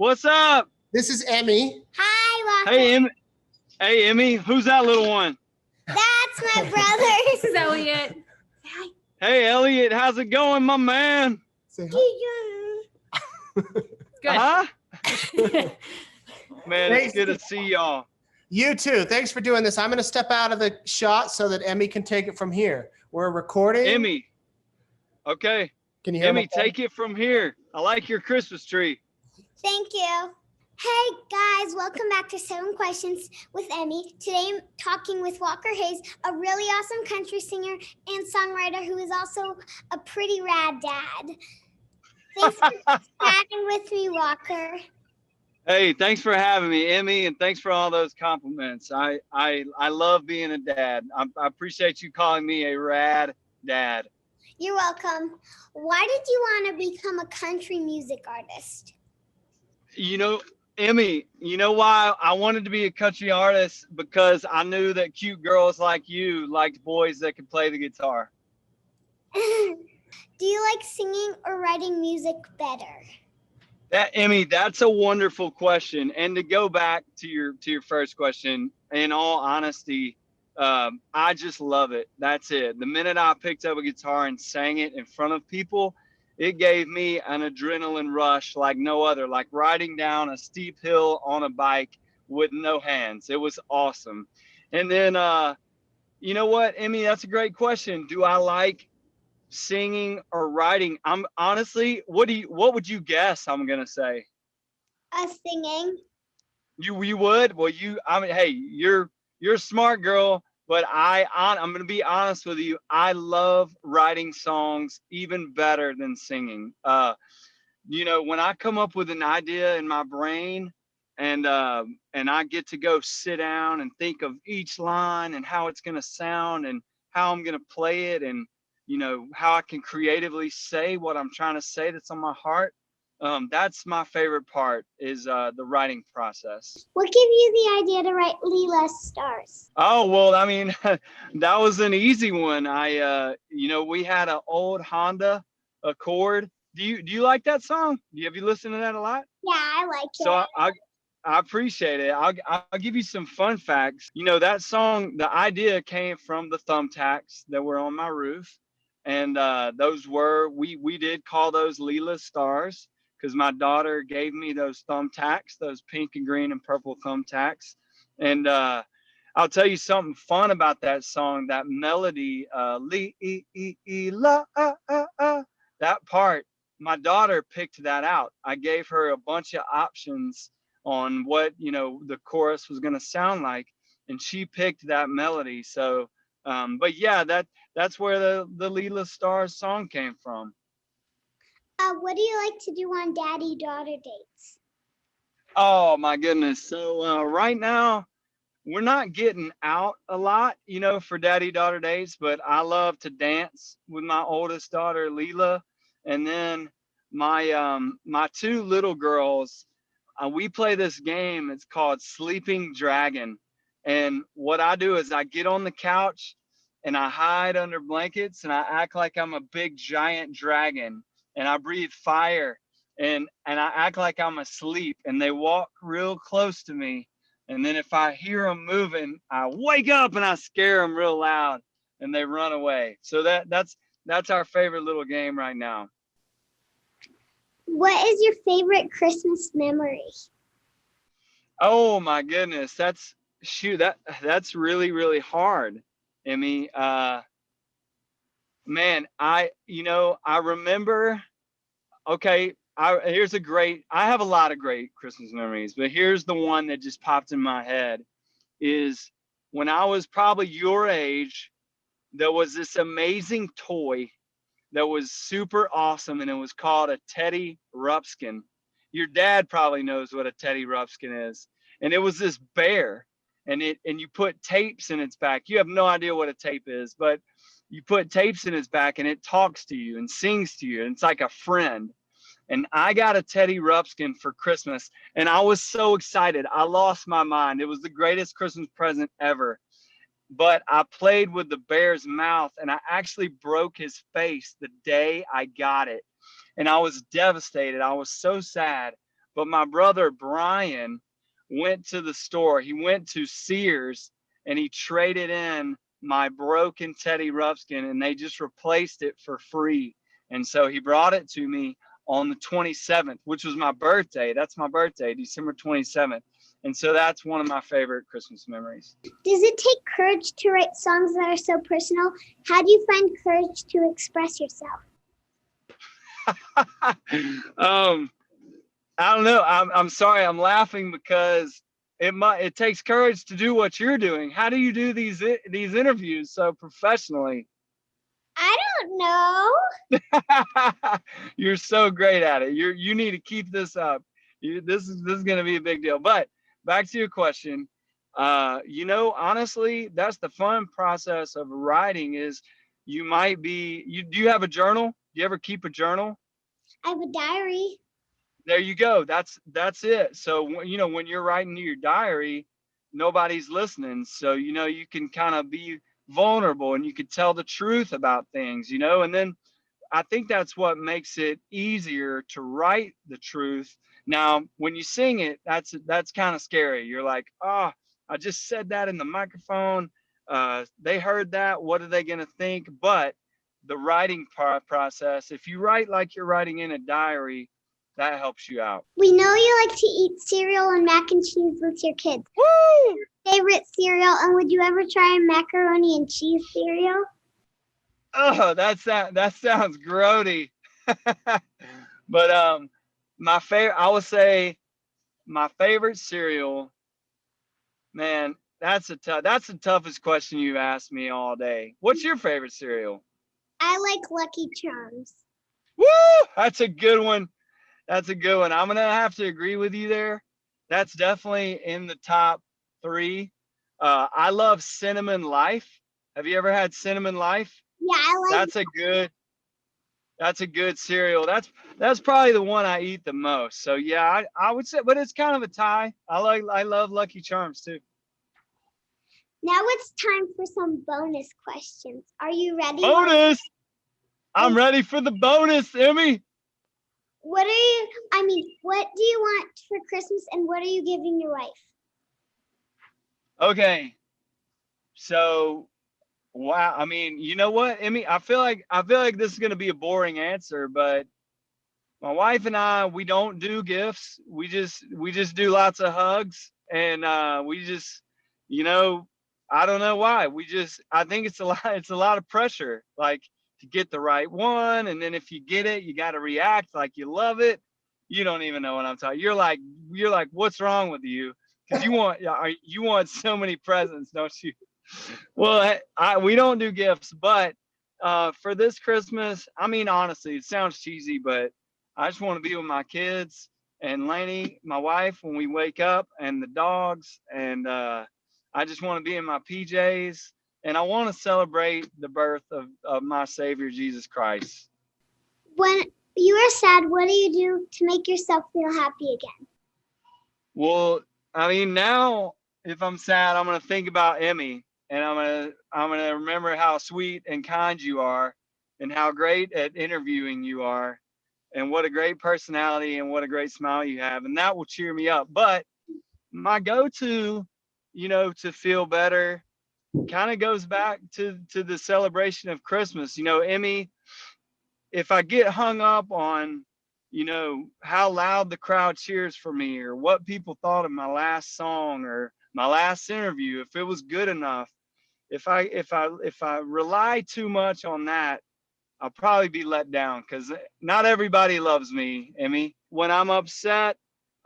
What's up? This is Emmy. Hi, Walker. Hey, Emmy. Hey, Emmy. Who's that little one? That's my brother. This is Elliot. Hi. Hey, Elliot. How's it going, my man? Say hi. Good. Huh? Man, Thanks. it's good to see y'all. You too. Thanks for doing this. I'm going to step out of the shot so that Emmy can take it from here. We're recording. Emmy. Okay. Can you hear Emmy, me? take it from here. I like your Christmas tree. Thank you. Hey, guys. Welcome back to 7 Questions with Emmy. Today, I'm talking with Walker Hayes, a really awesome country singer and songwriter who is also a pretty rad dad. Thanks for chatting with me, Walker. Hey, thanks for having me, Emmy, and thanks for all those compliments. I love being a dad. I appreciate you calling me a rad dad. You're welcome. Why did you want to become a country music artist? You know, Emmy, you know why I wanted to be a country artist? Because I knew that cute girls like you liked boys that could play the guitar. Do you like singing or writing music better? Emmy, that's a wonderful question. And to go back to your first question, in all honesty, I just love it. That's it. The minute I picked up a guitar and sang it in front of people, it gave me an adrenaline rush like no other, like riding down a steep hill on a bike with no hands. It was awesome. And then, you know what, Emmy, that's a great question. Do I like singing or writing? I'm honestly, what would you guess I'm gonna say? Singing. You would? Well, I mean, hey, you're a smart girl, but I'm gonna be honest with you. I love writing songs even better than singing. You know, when I come up with an idea in my brain and I get to go sit down and think of each line and how it's gonna sound and how I'm gonna play it, and you know, how I can creatively say what I'm trying to say that's on my heart. That's my favorite part, is the writing process. What gave you the idea to write Leela's Stars? Oh, well, I mean, that was an easy one. You know, we had an old Honda Accord. Do you like that song? Have you listened to that a lot? Yeah, I like it. So I appreciate it. I'll give you some fun facts. You know, that song, the idea came from the thumbtacks that were on my roof. And those we did call those Leela Stars, because my daughter gave me those thumbtacks, those pink and green and purple thumbtacks. And I'll tell you something fun about that song, that melody, Leela, that part, my daughter picked that out. I gave her a bunch of options on what, you know, the chorus was going to sound like, and she picked that melody. So, but yeah, that's where the Leela Stars song came from. What do you like to do on daddy-daughter dates? Oh my goodness. So right now we're not getting out a lot, you know, for daddy-daughter dates, but I love to dance with my oldest daughter, Leela. And then my 2 little girls, we play this game. It's called Sleeping Dragon. And what I do is I get on the couch and I hide under blankets and I act like I'm a big giant dragon, and I breathe fire, and I act like I'm asleep, and they walk real close to me. And then if I hear them moving, I wake up and I scare them real loud and they run away. So that's our favorite little game right now. What is your favorite Christmas memory? Oh my goodness, that's really, really hard, Emmy. Man, I remember, okay, I have a lot of great Christmas memories, but here's the one that just popped in my head, is when I was probably your age, there was this amazing toy that was super awesome, and it was called a Teddy Ruxpin. Your dad probably knows what a Teddy Ruxpin is. And it was this bear, and you put tapes in its back. You have no idea what a tape is, but you put tapes in its back and it talks to you and sings to you, and it's like a friend. And I got a Teddy Ruxpin for Christmas, and I was so excited. I lost my mind. It was the greatest Christmas present ever. But I played with the bear's mouth, and I actually broke his face the day I got it. And I was devastated. I was so sad. but my brother Brian went to the store. He went to Sears and he traded in my broken Teddy Ruxpin, and they just replaced it for free. And so he brought it to me on the 27th, which was my birthday. That's my birthday, December 27th. And so that's one of my favorite Christmas memories. Does it take courage to write songs that are so personal? How do you find courage to express yourself? I don't know. I'm sorry. I'm laughing because it takes courage to do what you're doing. How do you do these interviews so professionally? I don't know. You're so great at it. You need to keep this up. This is going to be a big deal. But back to your question. Honestly, that's the fun process of writing. Is do you have a journal? Do you ever keep a journal? I have a diary. There you go. That's it. So when you're writing your diary, nobody's listening. So you can kind of be vulnerable and you can tell the truth about things. And then I think that's what makes it easier to write the truth. Now, when you sing it, that's kind of scary. You're like, oh, I just said that in the microphone. They heard that. What are they going to think? But the writing process, if you write like you're writing in a diary, that helps you out. We know you like to eat cereal and mac and cheese with your kids. Woo! Favorite cereal, and would you ever try a macaroni and cheese cereal? Oh, that sounds grody. But I would say my favorite cereal, man, that's the toughest question you've asked me all day. What's your favorite cereal? I like Lucky Charms. Woo! That's a good one. I'm going to have to agree with you there. That's definitely in the top 3. I love Cinnamon Life. Have you ever had Cinnamon Life? Yeah, I like. That's a good cereal. That's probably the one I eat the most. So yeah, I would say, but it's kind of a tie. I love Lucky Charms too. Now it's time for some bonus questions. Are you ready? Bonus! I'm ready for the bonus, Emmy. What do you want for Christmas, and what are you giving your wife? Okay. So, wow. I mean, you know what, Emmy? I feel like this is going to be a boring answer, but my wife and I, we don't do gifts. We just do lots of hugs, and we just, I don't know why. I think it's a lot of pressure, like to get the right one, and then if you get it, you got to react like you love it. You don't even know what I'm talking. You're like, what's wrong with you? Because you want so many presents, don't you? Well, we don't do gifts, but for this Christmas, I mean, honestly, it sounds cheesy, but I just want to be with my kids and Lainey, my wife, when we wake up, and the dogs, and I just want to be in my PJs, and I want to celebrate the birth of my Savior, Jesus Christ. When you are sad, what do you do to make yourself feel happy again? Well, I mean, now if I'm sad, I'm going to think about Emmy, and I'm going to remember how sweet and kind you are, and how great at interviewing you are, and what a great personality and what a great smile you have, and that will cheer me up. But my go-to, to feel better, kind of goes back to the celebration of Christmas. Emmy, if I get hung up on, how loud the crowd cheers for me, or what people thought of my last song or my last interview, if it was good enough, if I rely too much on that, I'll probably be let down, because not everybody loves me, Emmy. When I'm upset,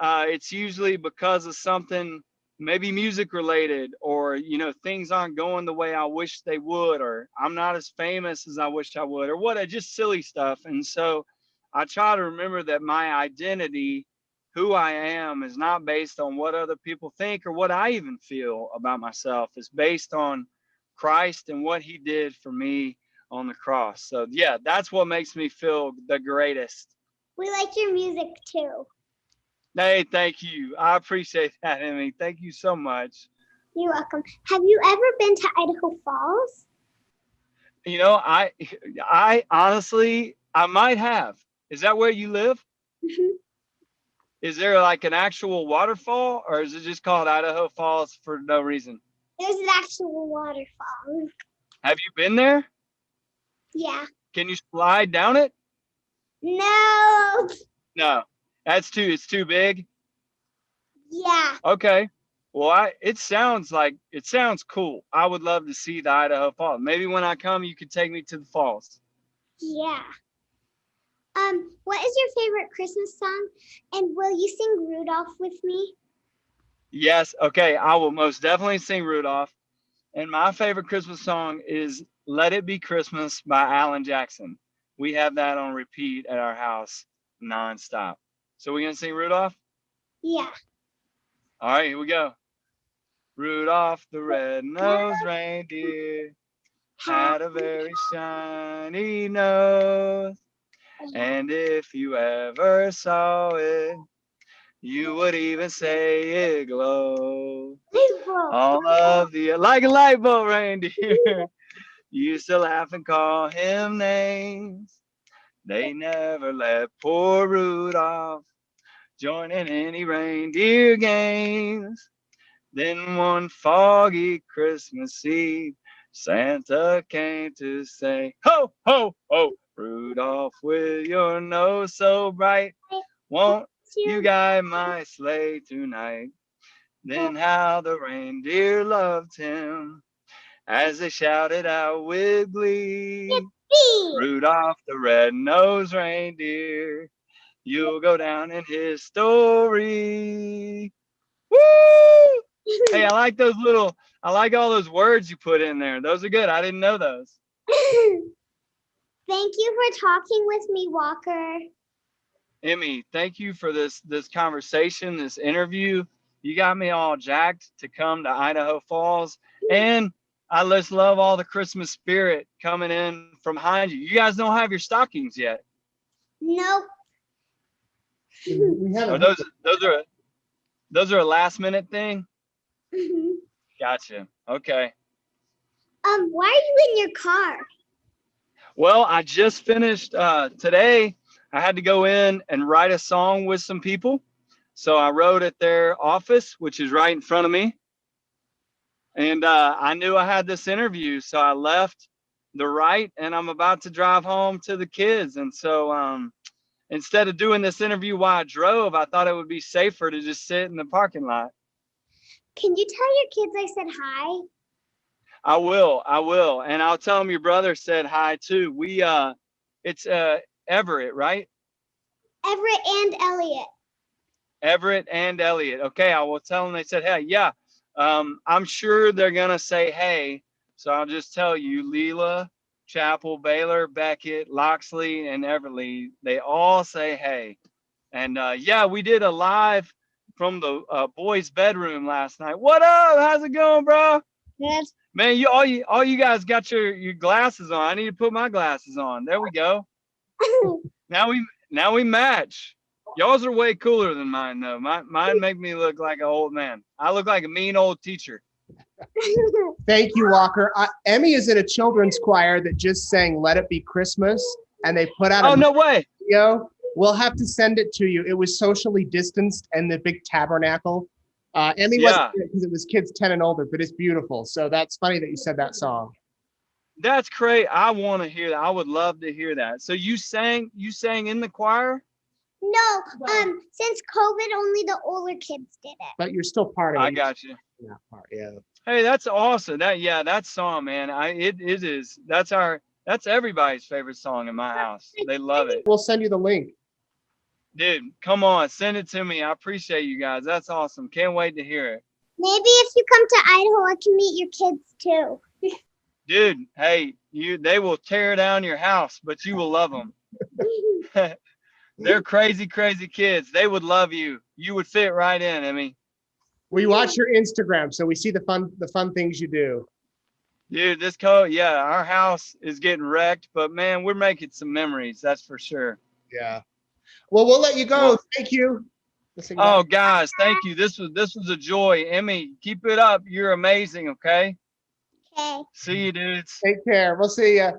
it's usually because of something maybe music related, or things aren't going the way I wish they would, or I'm not as famous as I wish I would, or what, just silly stuff. And so I try to remember that my identity, who I am, is not based on what other people think or what I even feel about myself. It's based on Christ and what he did for me on the cross. So yeah, that's what makes me feel the greatest. We like your music too. Hey, thank you. I appreciate that, Emmy. Thank you so much. You're welcome. Have you ever been to Idaho Falls? I honestly, I might have. Is that where you live? Mm-hmm. Is there like an actual waterfall, or is it just called Idaho Falls for no reason? There's an actual waterfall. Have you been there? Yeah. Can you slide down it? No. No, it's too big. Yeah. Okay. Well, it sounds cool. I would love to see the Idaho Falls. Maybe when I come, you could take me to the falls. Yeah. What is your favorite Christmas song? And will you sing Rudolph with me? Yes. Okay. I will most definitely sing Rudolph. And my favorite Christmas song is Let It Be Christmas by Alan Jackson. We have that on repeat at our house nonstop. So we're going to sing Rudolph? Yeah. All right, here we go. Rudolph the red-nosed reindeer had a very shiny nose. And if you ever saw it, you would even say it glowed. All of the, like a light bulb reindeer, used to laugh and call him names. They never let poor Rudolph join in any reindeer games. Then one foggy Christmas Eve, Santa came to say, ho, ho, ho, Rudolph, with your nose so bright, won't you guide my sleigh tonight? Then how the reindeer loved him as they shouted out with glee, Rudolph the red-nosed reindeer, you'll go down in history. Woo! Hey, I like all those words you put in there. Those are good. I didn't know those. Thank you for talking with me, Walker. Emmy, thank you for this conversation, this interview. You got me all jacked to come to Idaho Falls. And I just love all the Christmas spirit coming in from behind you. You guys don't have your stockings yet. Nope. We Or haven't. those are a last minute thing? Mhm. Gotcha. Okay. Why are you in your car? Well, I just finished today. I had to go in and write a song with some people. So I wrote at their office, which is right in front of me. And I knew I had this interview. So I left the right and I'm about to drive home to the kids. And so instead of doing this interview while I drove, I thought it would be safer to just sit in the parking lot. Can you tell your kids I said hi? I will. And I'll tell them your brother said hi too. It's Everett, right? Everett and Elliot. Everett and Elliot. Okay, I will tell them they said hey. Yeah. I'm sure they're gonna say hey. So I'll just tell you, Leela, Chapel, Baylor, Beckett, Loxley, and Everly, they all say hey. And yeah, we did a live from the boys' bedroom last night. What up? How's it going, bro? Good. Man, all you guys got your glasses on. I need to put my glasses on. There we go. Now we match. Y'all's are way cooler than mine though. Mine make me look like an old man. I look like a mean old teacher. Thank you, Walker. Emmy is in a children's choir that just sang "Let It Be Christmas," and they put out Oh a no way. video. We'll have to send it to you. It was socially distanced in the big tabernacle. Emmy wasn't Yeah. because it was kids 10 and older, but it's beautiful. So that's funny that you said that song. That's great. I want to hear that. I would love to hear that. So you sang in the choir? No, since COVID, only the older kids did it. But you're still part of it. I got you. That part, yeah. Hey, that's awesome. That song, man. It is. That's everybody's favorite song in my house. They love it. We'll send you the link. Dude, come on, send it to me. I appreciate you guys. That's awesome. Can't wait to hear it. Maybe if you come to Idaho, I can meet your kids too. Dude, hey, they will tear down your house, but you will love them. They're crazy, crazy kids. They would love you. You would fit right in, Emmy. We watch your Instagram, so we see the fun things you do. Dude, yeah, our house is getting wrecked, but man, we're making some memories. That's for sure. Yeah. Well, we'll let you go. Well, Thank you. oh, guys, thank you. This was a joy. Emmy, keep it up. You're amazing, okay? Okay. See you, dudes. Take care. We'll see you.